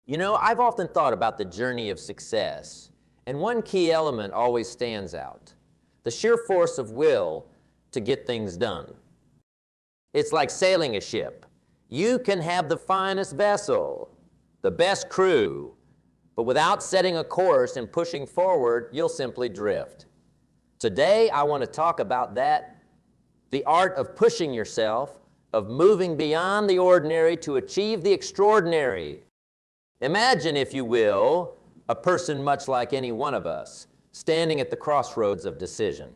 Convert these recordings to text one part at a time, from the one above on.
You know, I've often thought about the journey of success, and one key element always stands out: the sheer force of will to get things done. It's like sailing a ship. You can have the finest vessel, the best crew, but without setting a course and pushing forward, you'll simply drift. Today, I want to talk about that, the art of pushing yourself, of moving beyond the ordinary to achieve the extraordinary. Imagine, if you will, a person much like any one of us, standing at the crossroads of decision.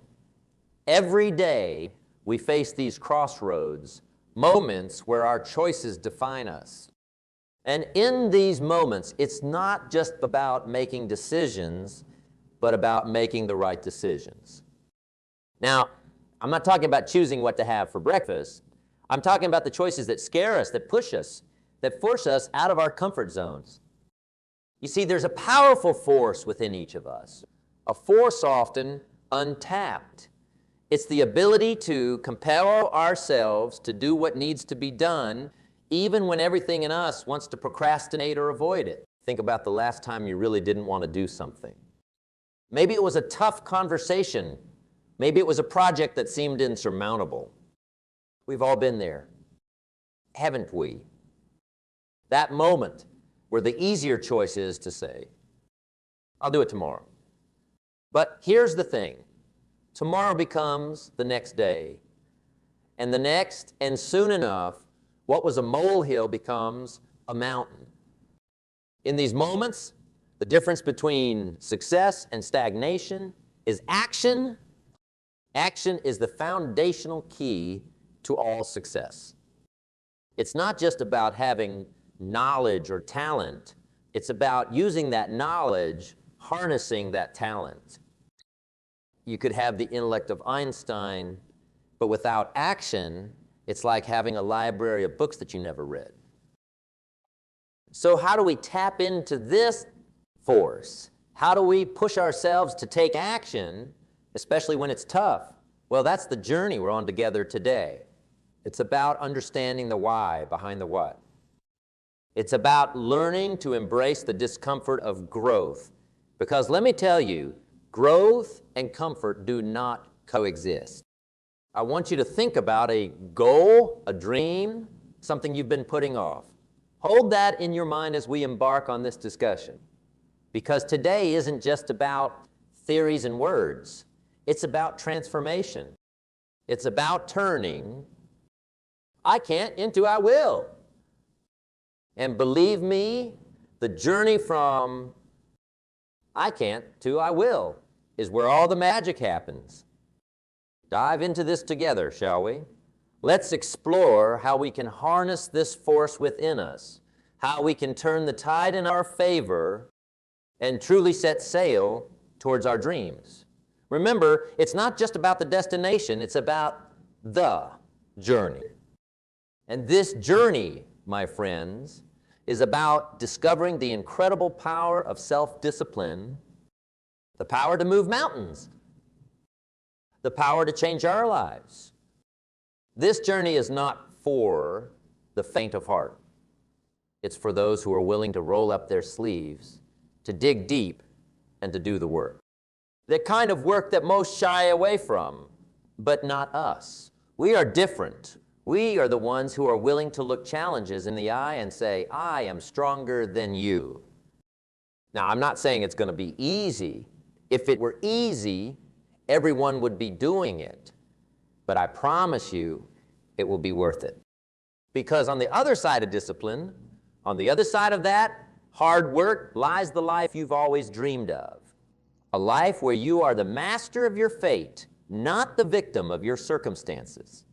Every day, we face these crossroads, moments where our choices define us. And in these moments, it's not just about making decisions, but about making the right decisions. Now, I'm not talking about choosing what to have for breakfast. I'm talking about the choices that scare us, that push us, that force us out of our comfort zones. You see, there's a powerful force within each of us, a force often untapped. It's the ability to compel ourselves to do what needs to be done, even when everything in us wants to procrastinate or avoid it. Think about the last time you really didn't want to do something. Maybe it was a tough conversation. Maybe it was a project that seemed insurmountable. We've all been there, haven't we? That moment where the easier choice is to say, I'll do it tomorrow. But here's the thing. Tomorrow becomes the next day, and the next, and soon enough, what was a molehill becomes a mountain. In these moments, the difference between success and stagnation is action. Action is the foundational key to all success. It's not just about having knowledge or talent. It's about using that knowledge, harnessing that talent. You could have the intellect of Einstein, but without action, it's like having a library of books that you never read. So how do we tap into this force? How do we push ourselves to take action, especially when it's tough? Well, that's the journey we're on together today. It's about understanding the why behind the what. It's about learning to embrace the discomfort of growth. Because let me tell you, growth and comfort do not coexist. I want you to think about a goal, a dream, something you've been putting off. Hold that in your mind as we embark on this discussion. Because today isn't just about theories and words. It's about transformation. It's about turning I can't into I will. And believe me, the journey from I can't to I will is where all the magic happens. Dive into this together, shall we? Let's explore how we can harness this force within us, how we can turn the tide in our favor and truly set sail towards our dreams. Remember, it's not just about the destination, it's about the journey. And this journey, my friends, is about discovering the incredible power of self-discipline, the power to move mountains, the power to change our lives. This journey is not for the faint of heart. It's for those who are willing to roll up their sleeves, to dig deep, and to do the work. The kind of work that most shy away from, but not us. We are different. We are the ones who are willing to look challenges in the eye and say, I am stronger than you. Now, I'm not saying it's going to be easy. If it were easy, everyone would be doing it. But I promise you, it will be worth it. Because on the other side of discipline, on the other side of that hard work, lies the life you've always dreamed of. A life where you are the master of your fate, not the victim of your circumstances.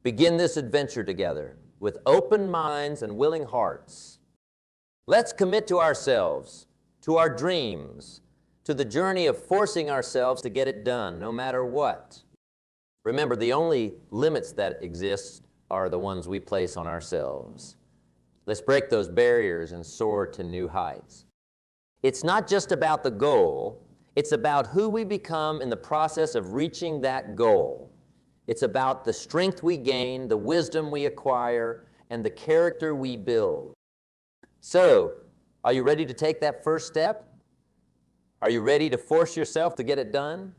Begin this adventure together with open minds and willing hearts. Let's commit to ourselves, to our dreams, to the journey of forcing ourselves to get it done, no matter what. Remember, the only limits that exist are the ones we place on ourselves. Let's break those barriers and soar to new heights. It's not just about the goal, it's about who we become in the process of reaching that goal. It's about the strength we gain, the wisdom we acquire, and the character we build. So, Are you ready to take that first step? Are you ready to force yourself to get it done?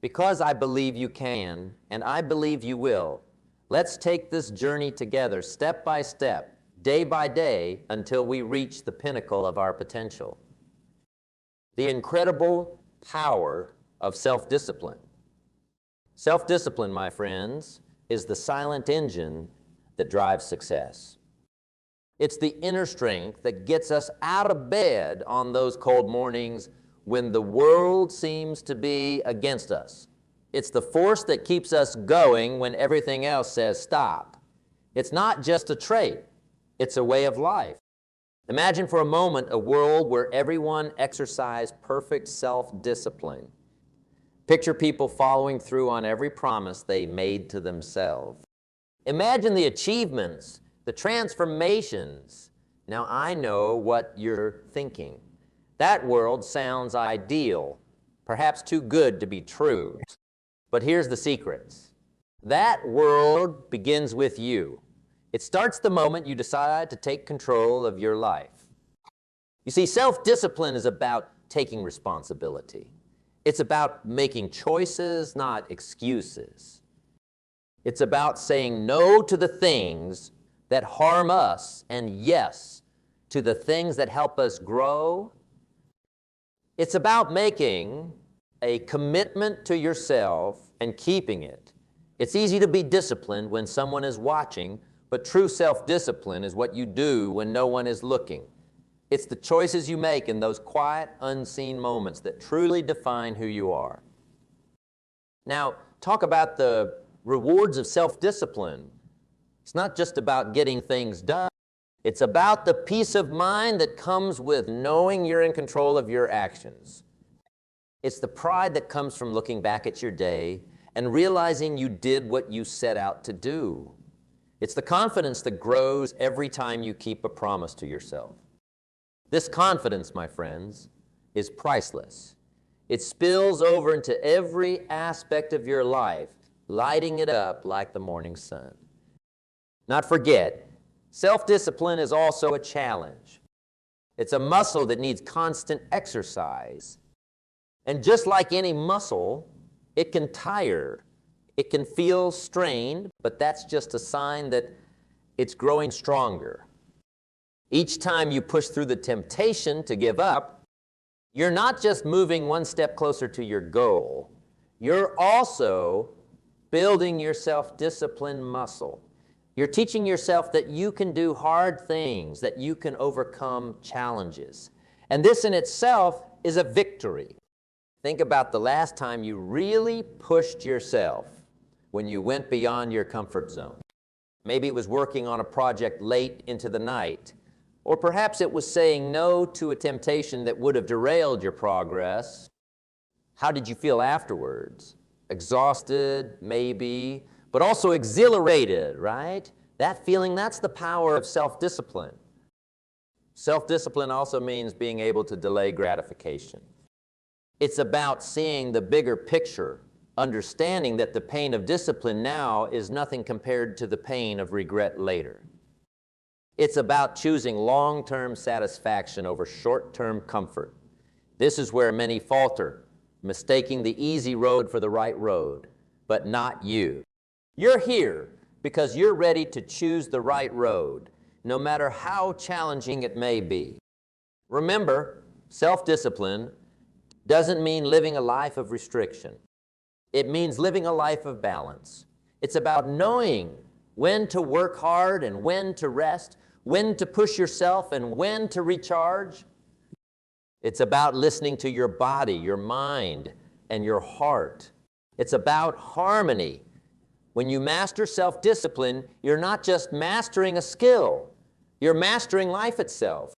Because I believe you can, and I believe you will. Let's take this journey together, step by step, day by day, until we reach the pinnacle of our potential. The incredible power of self-discipline. Self-discipline, my friends, is the silent engine that drives success. It's the inner strength that gets us out of bed on those cold mornings when the world seems to be against us. It's the force that keeps us going when everything else says stop. It's not just a trait, it's a way of life. Imagine for a moment a world where everyone exercised perfect self-discipline. Picture people following through on every promise they made to themselves. Imagine the achievements, the transformations. Now I know what you're thinking. That world sounds ideal, perhaps too good to be true. But here's the secrets. That world begins with you. It starts the moment you decide to take control of your life. You see, self-discipline is about taking responsibility. It's about making choices, not excuses. It's about saying no to the things that harm us and yes to the things that help us grow. It's about making a commitment to yourself and keeping it. It's easy to be disciplined when someone is watching, but true self-discipline is what you do when no one is looking. It's the choices you make in those quiet, unseen moments that truly define who you are. Now, talk about the rewards of self-discipline. It's not just about getting things done. It's about the peace of mind that comes with knowing you're in control of your actions. It's the pride that comes from looking back at your day and realizing you did what you set out to do. It's the confidence that grows every time you keep a promise to yourself. This confidence, my friends, is priceless. It spills over into every aspect of your life, lighting it up like the morning sun. Not forget, self-discipline is also a challenge. It's a muscle that needs constant exercise. And just like any muscle, it can tire. It can feel strained, but that's just a sign that it's growing stronger. Each time you push through the temptation to give up, you're not just moving one step closer to your goal. You're also building your self-discipline muscle. You're teaching yourself that you can do hard things, that you can overcome challenges. And this in itself is a victory. Think about the last time you really pushed yourself when you went beyond your comfort zone. Maybe it was working on a project late into the night, or perhaps it was saying no to a temptation that would have derailed your progress. How did you feel afterwards? Exhausted, maybe, but also exhilarated, right? That feeling, that's the power of self-discipline. Self-discipline also means being able to delay gratification. It's about seeing the bigger picture, understanding that the pain of discipline now is nothing compared to the pain of regret later. It's about choosing long-term satisfaction over short-term comfort. This is where many falter, mistaking the easy road for the right road, but not you. You're here because you're ready to choose the right road, no matter how challenging it may be. Remember, self-discipline doesn't mean living a life of restriction. It means living a life of balance. It's about knowing when to work hard and when to rest, when to push yourself and when to recharge. It's about listening to your body, your mind, and your heart. It's about harmony. When you master self-discipline, you're not just mastering a skill, you're mastering life itself.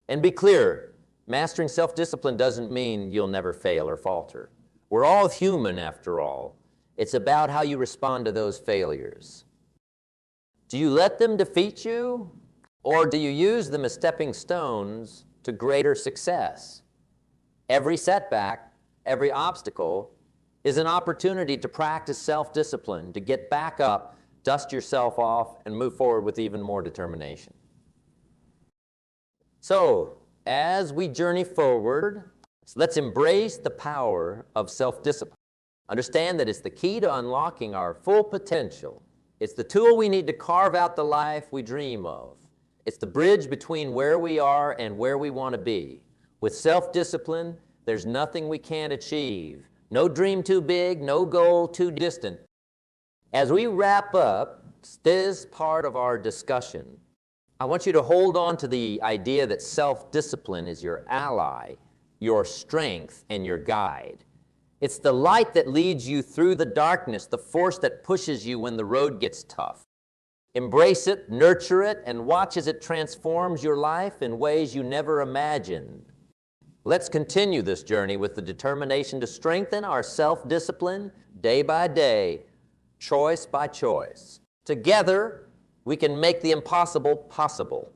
And be clear, mastering self-discipline doesn't mean you'll never fail or falter. We're all human after all. It's about how you respond to those failures. Do you let them defeat you, or do you use them as stepping stones to greater success? Every setback, every obstacle is an opportunity to practice self-discipline, to get back up, dust yourself off, and move forward with even more determination. So, as we journey forward, let's embrace the power of self-discipline. Understand that it's the key to unlocking our full potential. It's the tool we need to carve out the life we dream of. It's the bridge between where we are and where we want to be. With self-discipline, there's nothing we can't achieve. No dream too big, no goal too distant. As we wrap up this part of our discussion, I want you to hold on to the idea that self-discipline is your ally, your strength, and your guide. It's the light that leads you through the darkness, the force that pushes you when the road gets tough. Embrace it, nurture it, and watch as it transforms your life in ways you never imagined. Let's continue this journey with the determination to strengthen our self-discipline day by day, choice by choice. Together, we can make the impossible possible.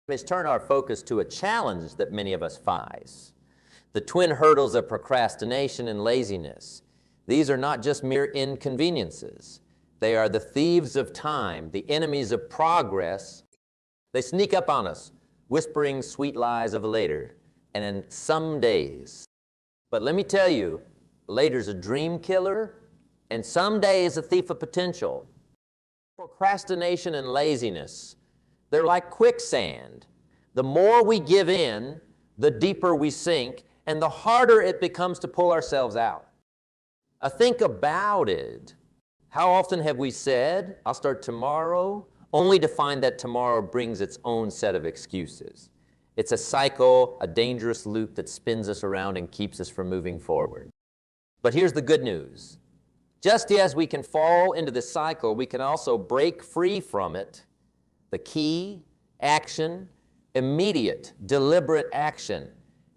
Let's turn our focus to a challenge that many of us face. The twin hurdles of procrastination and laziness. These are not just mere inconveniences. They are the thieves of time, the enemies of progress. They sneak up on us, whispering sweet lies of later, and in some days. But let me tell you, later's a dream killer, and someday is a thief of potential. Procrastination and laziness, they're like quicksand. The more we give in, the deeper we sink, and the harder it becomes to pull ourselves out. Think about it. How often have we said, I'll start tomorrow, only to find that tomorrow brings its own set of excuses? It's a cycle, a dangerous loop that spins us around and keeps us from moving forward. But here's the good news. Just as we can fall into this cycle, we can also break free from it. The key, action, immediate, deliberate action.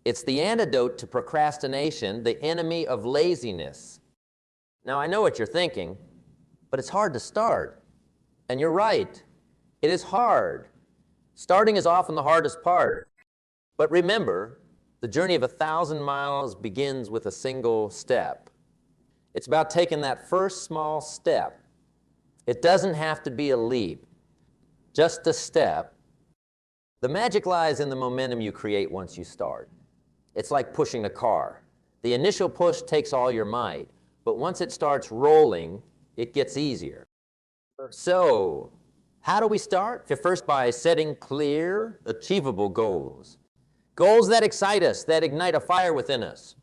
It's the antidote to procrastination, the enemy of laziness. Now, I know what you're thinking, but it's hard to start. And you're right, it is hard. Starting is often the hardest part. But remember, the journey of 1,000 miles begins with a single step. It's about taking that first small step. It doesn't have to be a leap, just a step. The magic lies in the momentum you create once you start. It's like pushing a car. The initial push takes all your might, but once it starts rolling, it gets easier. So, how do we start? First, by setting clear, achievable goals. Goals that excite us, that ignite a fire within us.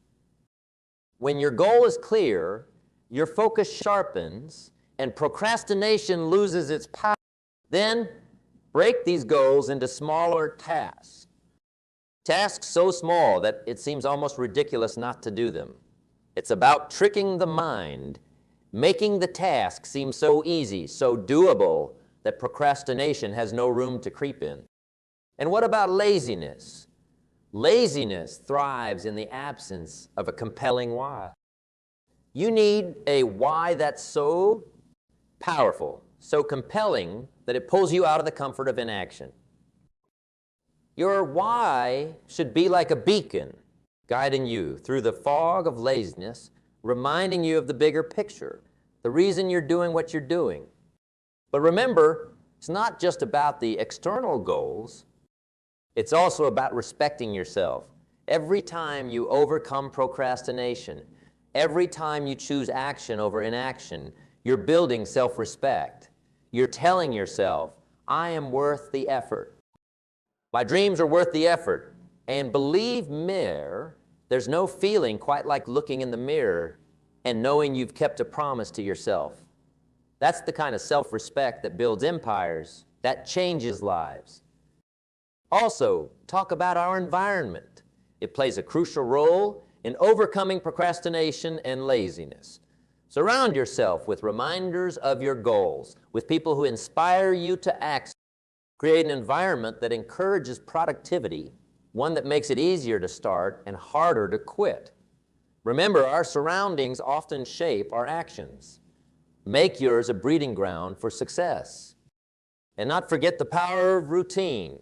When your goal is clear, your focus sharpens, and procrastination loses its power. Then, break these goals into smaller tasks. Tasks so small that it seems almost ridiculous not to do them. It's about tricking the mind, making the task seem so easy, so doable, that procrastination has no room to creep in. And what about laziness? Laziness thrives in the absence of a compelling why. You need a why that's so powerful, so compelling, that it pulls you out of the comfort of inaction. Your why should be like a beacon, guiding you through the fog of laziness, reminding you of the bigger picture, the reason you're doing what you're doing. But remember, it's not just about the external goals. It's also about respecting yourself. Every time you overcome procrastination, every time you choose action over inaction, you're building self-respect. You're telling yourself, I am worth the effort. My dreams are worth the effort. And believe me, there's no feeling quite like looking in the mirror and knowing you've kept a promise to yourself. That's the kind of self-respect that builds empires, that changes lives. Also, talk about our environment. It plays a crucial role in overcoming procrastination and laziness. Surround yourself with reminders of your goals, with people who inspire you to act. Create an environment that encourages productivity, one that makes it easier to start and harder to quit. Remember, our surroundings often shape our actions. Make yours a breeding ground for success. And not forget the power of routine.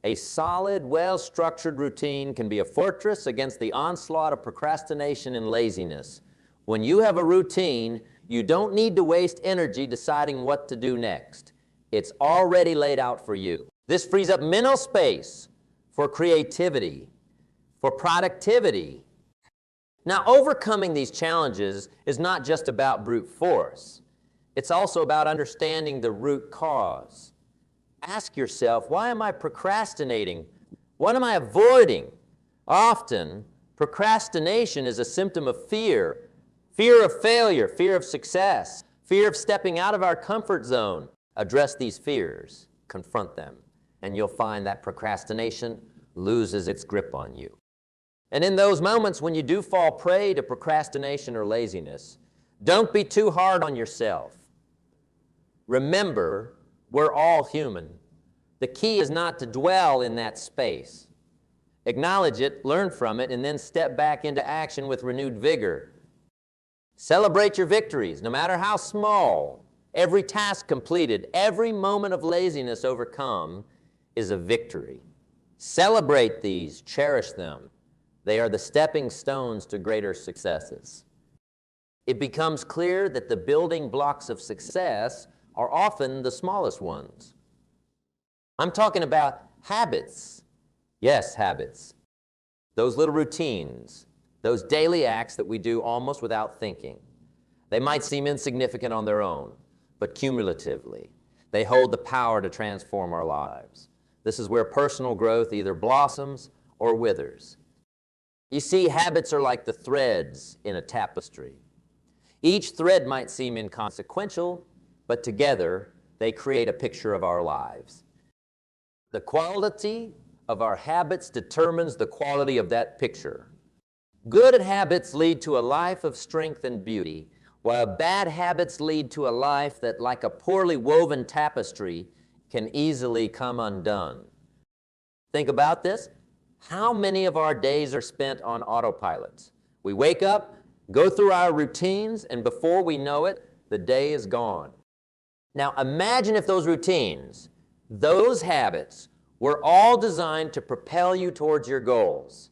A solid, well-structured routine can be a fortress against the onslaught of procrastination and laziness. When you have a routine, you don't need to waste energy deciding what to do next. It's already laid out for you. This frees up mental space for creativity, for productivity. Now, overcoming these challenges is not just about brute force. It's also about understanding the root cause. Ask yourself, why am I procrastinating? What am I avoiding? Often, procrastination is a symptom of fear. Fear of failure, fear of success, fear of stepping out of our comfort zone. Address these fears, confront them, and you'll find that procrastination loses its grip on you. And in those moments when you do fall prey to procrastination or laziness, don't be too hard on yourself. Remember, we're all human. The key is not to dwell in that space. Acknowledge it, learn from it, and then step back into action with renewed vigor. Celebrate your victories, no matter how small. Every task completed, every moment of laziness overcome is a victory. Celebrate these, cherish them. They are the stepping stones to greater successes. It becomes clear that the building blocks of success are often the smallest ones. I'm talking about habits. Yes, habits. Those little routines, those daily acts that we do almost without thinking. They might seem insignificant on their own, but cumulatively, they hold the power to transform our lives. This is where personal growth either blossoms or withers. You see, habits are like the threads in a tapestry. Each thread might seem inconsequential, but together they create a picture of our lives. The quality of our habits determines the quality of that picture. Good habits lead to a life of strength and beauty, while bad habits lead to a life that, like a poorly woven tapestry, can easily come undone. Think about this. How many of our days are spent on autopilot? We wake up, go through our routines, and before we know it, the day is gone. Now imagine if those routines, those habits, were all designed to propel you towards your goals.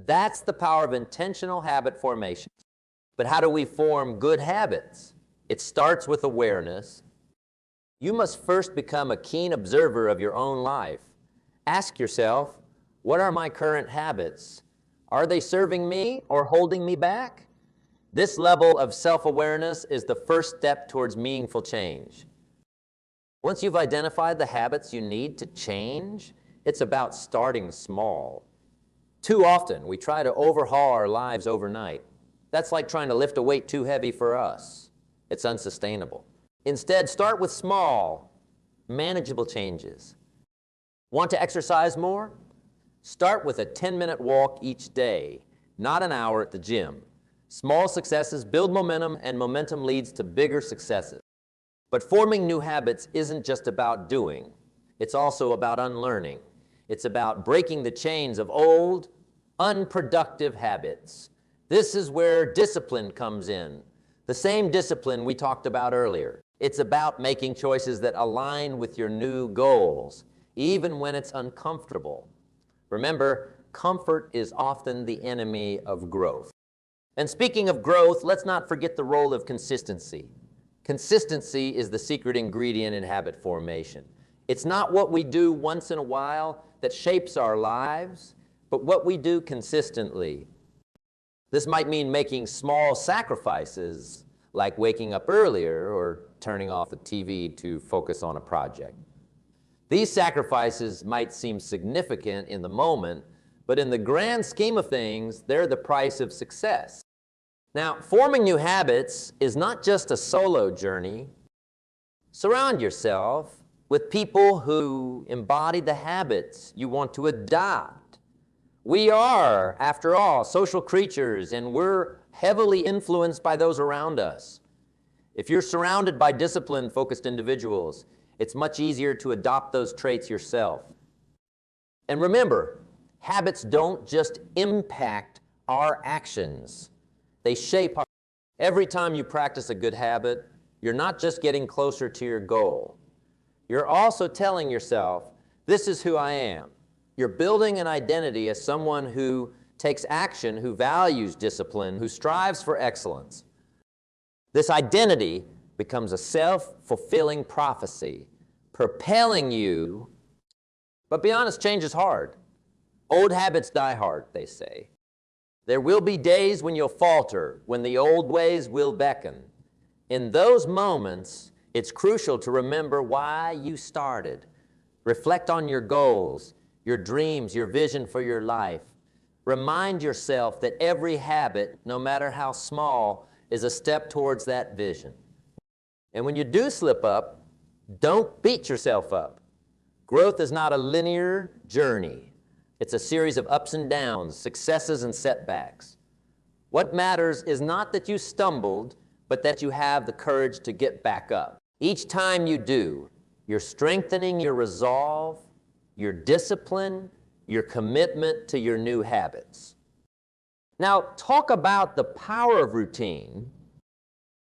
That's the power of intentional habit formation. But how do we form good habits? It starts with awareness. You must first become a keen observer of your own life. Ask yourself, what are my current habits? Are they serving me or holding me back? This level of self-awareness is the first step towards meaningful change. Once you've identified the habits you need to change, it's about starting small. Too often, we try to overhaul our lives overnight. That's like trying to lift a weight too heavy for us. It's unsustainable. Instead, start with small, manageable changes. Want to exercise more? Start with a 10-minute walk each day, not an hour at the gym. Small successes build momentum, and momentum leads to bigger successes. But forming new habits isn't just about doing. It's also about unlearning. It's about breaking the chains of old, unproductive habits. This is where discipline comes in. The same discipline we talked about earlier. It's about making choices that align with your new goals, even when it's uncomfortable. Remember, comfort is often the enemy of growth. And speaking of growth, let's not forget the role of consistency. Consistency is the secret ingredient in habit formation. It's not what we do once in a while that shapes our lives, but what we do consistently. This might mean making small sacrifices, like waking up earlier or turning off the TV to focus on a project. These sacrifices might seem significant in the moment, but in the grand scheme of things, they're the price of success. Now, forming new habits is not just a solo journey. Surround yourself with people who embody the habits you want to adopt. We are, after all, social creatures, and we're heavily influenced by those around us. If you're surrounded by discipline-focused individuals, it's much easier to adopt those traits yourself. And remember, habits don't just impact our actions. They shape our. Every time you practice a good habit, you're not just getting closer to your goal. You're also telling yourself, this is who I am. You're building an identity as someone who takes action, who values discipline, who strives for excellence. This identity becomes a self-fulfilling prophecy, propelling you. But be honest, change is hard. Old habits die hard, they say. There will be days when you'll falter, when the old ways will beckon. In those moments, it's crucial to remember why you started. Reflect on your goals, your dreams, your vision for your life. Remind yourself that every habit, no matter how small, is a step towards that vision. And when you do slip up, don't beat yourself up. Growth is not a linear journey. It's a series of ups and downs, successes and setbacks. What matters is not that you stumbled, but that you have the courage to get back up. Each time you do, you're strengthening your resolve, your discipline, your commitment to your new habits. Now, talk about the power of routine.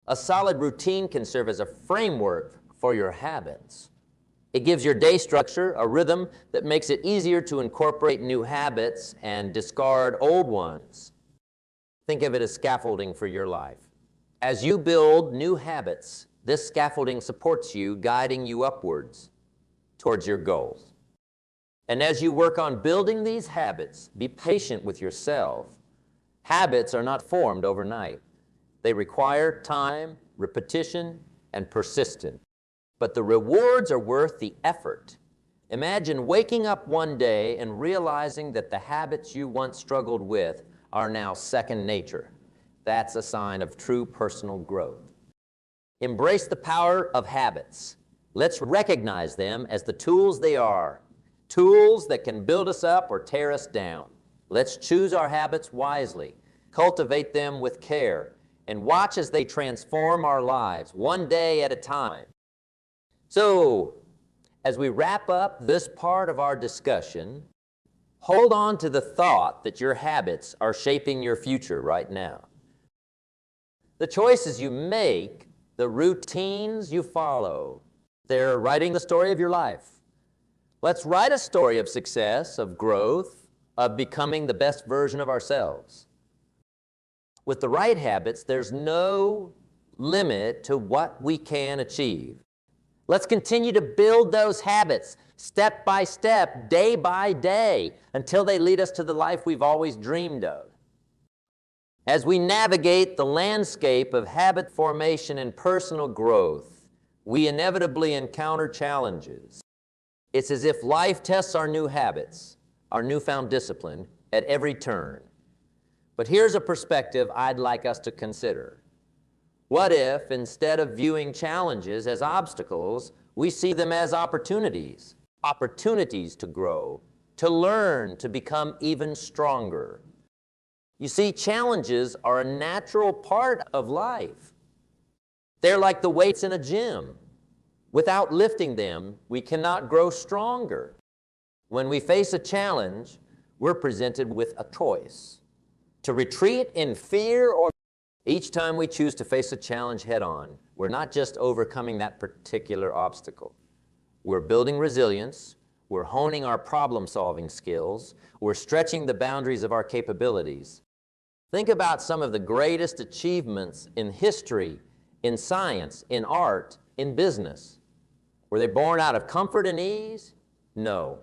A solid routine can serve as a framework for your habits. It gives your day structure, a rhythm that makes it easier to incorporate new habits and discard old ones. Think of it as scaffolding for your life. As you build new habits, this scaffolding supports you, guiding you upwards towards your goals. And as you work on building these habits, be patient with yourself. Habits are not formed overnight. They require time, repetition, and persistence. But the rewards are worth the effort. Imagine waking up one day and realizing that the habits you once struggled with are now second nature. That's a sign of true personal growth. Embrace the power of habits. Let's recognize them as the tools they are, tools that can build us up or tear us down. Let's choose our habits wisely, cultivate them with care, and watch as they transform our lives one day at a time. So, as we wrap up this part of our discussion, hold on to the thought that your habits are shaping your future right now. The choices you make, the routines you follow, they're writing the story of your life. Let's write a story of success, of growth, of becoming the best version of ourselves. With the right habits, there's no limit to what we can achieve. Let's continue to build those habits step by step, day by day, until they lead us to the life we've always dreamed of. As we navigate the landscape of habit formation and personal growth, we inevitably encounter challenges. It's as if life tests our new habits, our newfound discipline, at every turn. But here's a perspective I'd like us to consider. What if, instead of viewing challenges as obstacles, we see them as opportunities? Opportunities to grow, to learn, to become even stronger. You see, challenges are a natural part of life. They're like the weights in a gym. Without lifting them, we cannot grow stronger. When we face a challenge, we're presented with a choice: to retreat in fear or each time we choose to face a challenge head-on, we're not just overcoming that particular obstacle. We're building resilience, we're honing our problem-solving skills, we're stretching the boundaries of our capabilities. Think about some of the greatest achievements in history, in science, in art, in business. Were they born out of comfort and ease? No.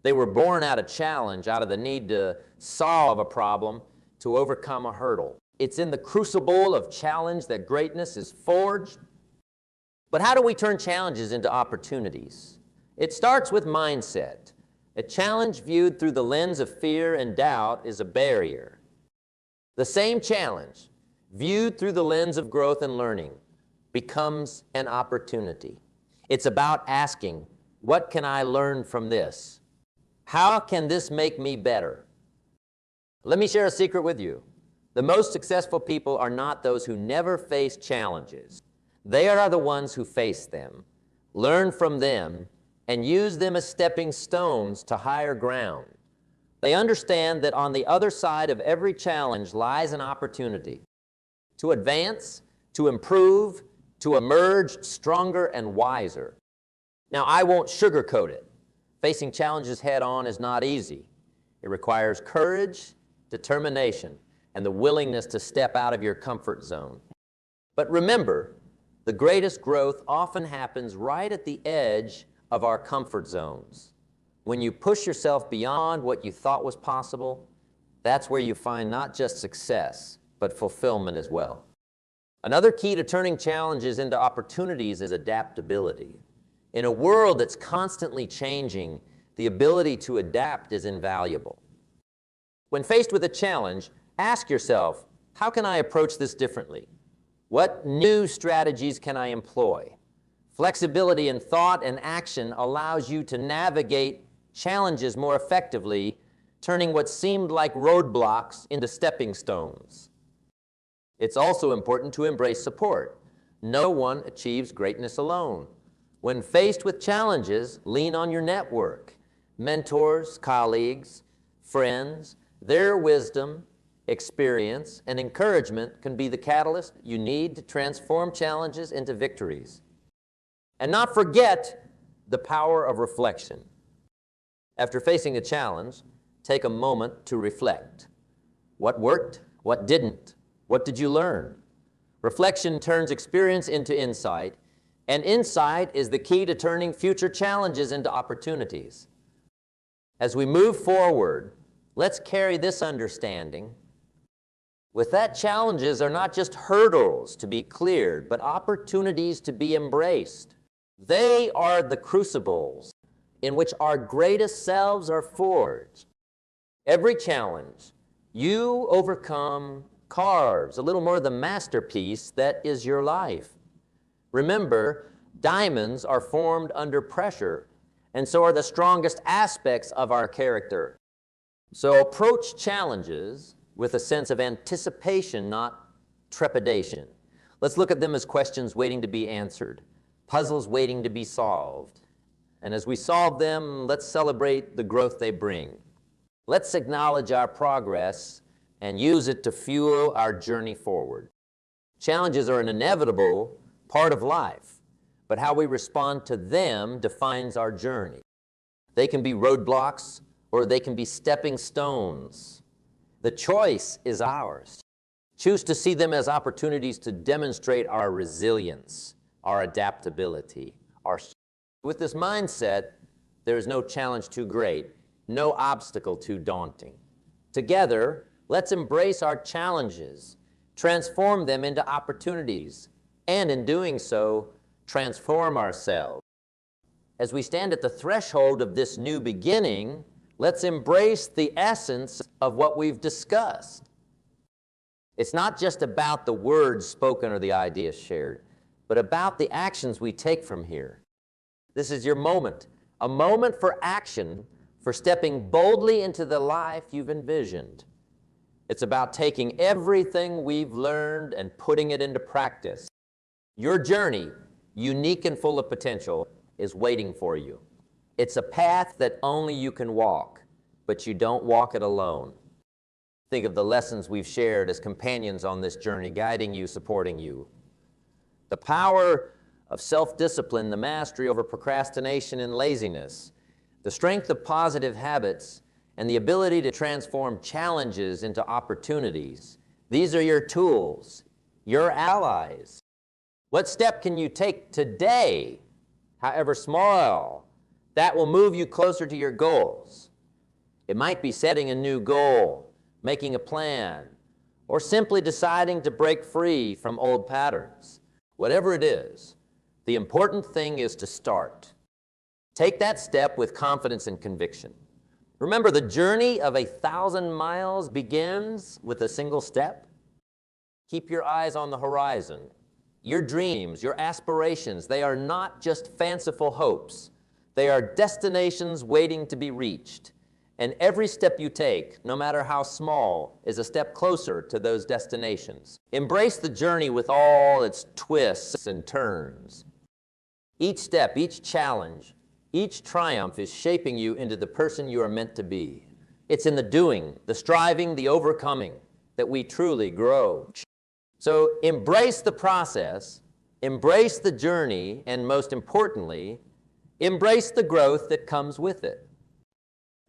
They were born out of challenge, out of the need to solve a problem, to overcome a hurdle. It's in the crucible of challenge that greatness is forged. But how do we turn challenges into opportunities? It starts with mindset. A challenge viewed through the lens of fear and doubt is a barrier. The same challenge, viewed through the lens of growth and learning, becomes an opportunity. It's about asking, what can I learn from this? How can this make me better? Let me share a secret with you. The most successful people are not those who never face challenges. They are the ones who face them, learn from them, and use them as stepping stones to higher ground. They understand that on the other side of every challenge lies an opportunity to advance, to improve, to emerge stronger and wiser. Now, I won't sugarcoat it. Facing challenges head-on is not easy. It requires courage, determination, and the willingness to step out of your comfort zone. But remember, the greatest growth often happens right at the edge of our comfort zones. When you push yourself beyond what you thought was possible, that's where you find not just success, but fulfillment as well. Another key to turning challenges into opportunities is adaptability. In a world that's constantly changing, the ability to adapt is invaluable. When faced with a challenge, ask yourself, how can I approach this differently? What new strategies can I employ? Flexibility in thought and action allows you to navigate challenges more effectively, turning what seemed like roadblocks into stepping stones. It's also important to embrace support. No one achieves greatness alone. When faced with challenges, lean on your network. Mentors, colleagues, friends, their wisdom, experience, and encouragement can be the catalyst you need to transform challenges into victories. And not forget the power of reflection. After facing a challenge, take a moment to reflect. What worked? What didn't? What did you learn? Reflection turns experience into insight, and insight is the key to turning future challenges into opportunities. As we move forward, let's carry this understanding. With that, challenges are not just hurdles to be cleared, but opportunities to be embraced. They are the crucibles in which our greatest selves are forged. Every challenge you overcome carves a little more of the masterpiece that is your life. Remember, diamonds are formed under pressure, and so are the strongest aspects of our character. So approach challenges with a sense of anticipation, not trepidation. Let's look at them as questions waiting to be answered, puzzles waiting to be solved. And as we solve them, let's celebrate the growth they bring. Let's acknowledge our progress and use it to fuel our journey forward. Challenges are an inevitable part of life, but how we respond to them defines our journey. They can be roadblocks or they can be stepping stones. The choice is ours. Choose to see them as opportunities to demonstrate our resilience, our adaptability, our strength. With this mindset, there is no challenge too great, no obstacle too daunting. Together, let's embrace our challenges, transform them into opportunities, and in doing so, transform ourselves. As we stand at the threshold of this new beginning, let's embrace the essence of what we've discussed. It's not just about the words spoken or the ideas shared, but about the actions we take from here. This is your moment, a moment for action, for stepping boldly into the life you've envisioned. It's about taking everything we've learned and putting it into practice. Your journey, unique and full of potential, is waiting for you. It's a path that only you can walk, but you don't walk it alone. Think of the lessons we've shared as companions on this journey, guiding you, supporting you. The power of self-discipline, the mastery over procrastination and laziness, the strength of positive habits, and the ability to transform challenges into opportunities. These are your tools, your allies. What step can you take today, however small, that will move you closer to your goals? It might be setting a new goal, making a plan, or simply deciding to break free from old patterns. Whatever it is, the important thing is to start. Take that step with confidence and conviction. Remember, the journey of 1,000 miles begins with a single step. Keep your eyes on the horizon. Your dreams, your aspirations, they are not just fanciful hopes. They are destinations waiting to be reached. And every step you take, no matter how small, is a step closer to those destinations. Embrace the journey with all its twists and turns. Each step, each challenge, each triumph is shaping you into the person you are meant to be. It's in the doing, the striving, the overcoming that we truly grow. So embrace the process, embrace the journey, and most importantly, embrace the growth that comes with it.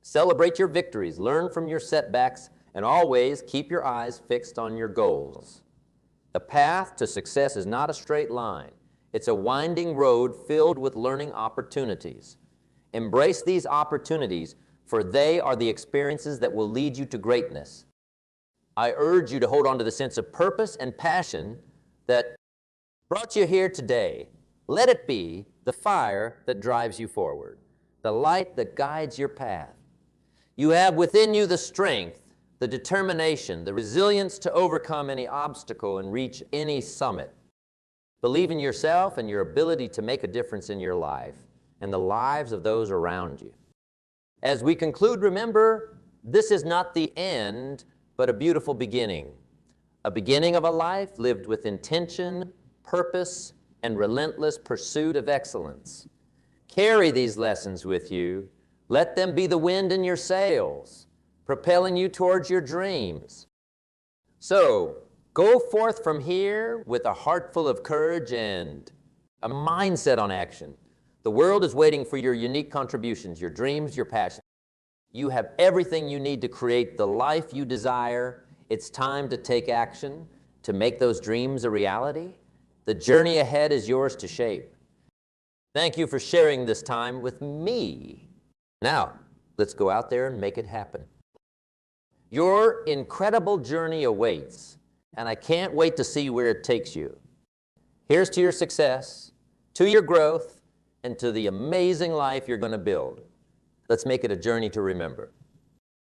Celebrate your victories, learn from your setbacks, and always keep your eyes fixed on your goals. The path to success is not a straight line. It's a winding road filled with learning opportunities. Embrace these opportunities, for they are the experiences that will lead you to greatness. I urge you to hold on to the sense of purpose and passion that brought you here today. Let it be the fire that drives you forward, the light that guides your path. You have within you the strength, the determination, the resilience to overcome any obstacle and reach any summit. Believe in yourself and your ability to make a difference in your life and the lives of those around you. As we conclude, remember, this is not the end, but a beautiful beginning. A beginning of a life lived with intention, purpose, and relentless pursuit of excellence. Carry these lessons with you. Let them be the wind in your sails, propelling you towards your dreams. So, go forth from here with a heart full of courage and a mindset on action. The world is waiting for your unique contributions, your dreams, your passions. You have everything you need to create the life you desire. It's time to take action, to make those dreams a reality. The journey ahead is yours to shape. Thank you for sharing this time with me. Now, let's go out there and make it happen. Your incredible journey awaits, and I can't wait to see where it takes you. Here's to your success, to your growth, and to the amazing life you're going to build. Let's make it a journey to remember.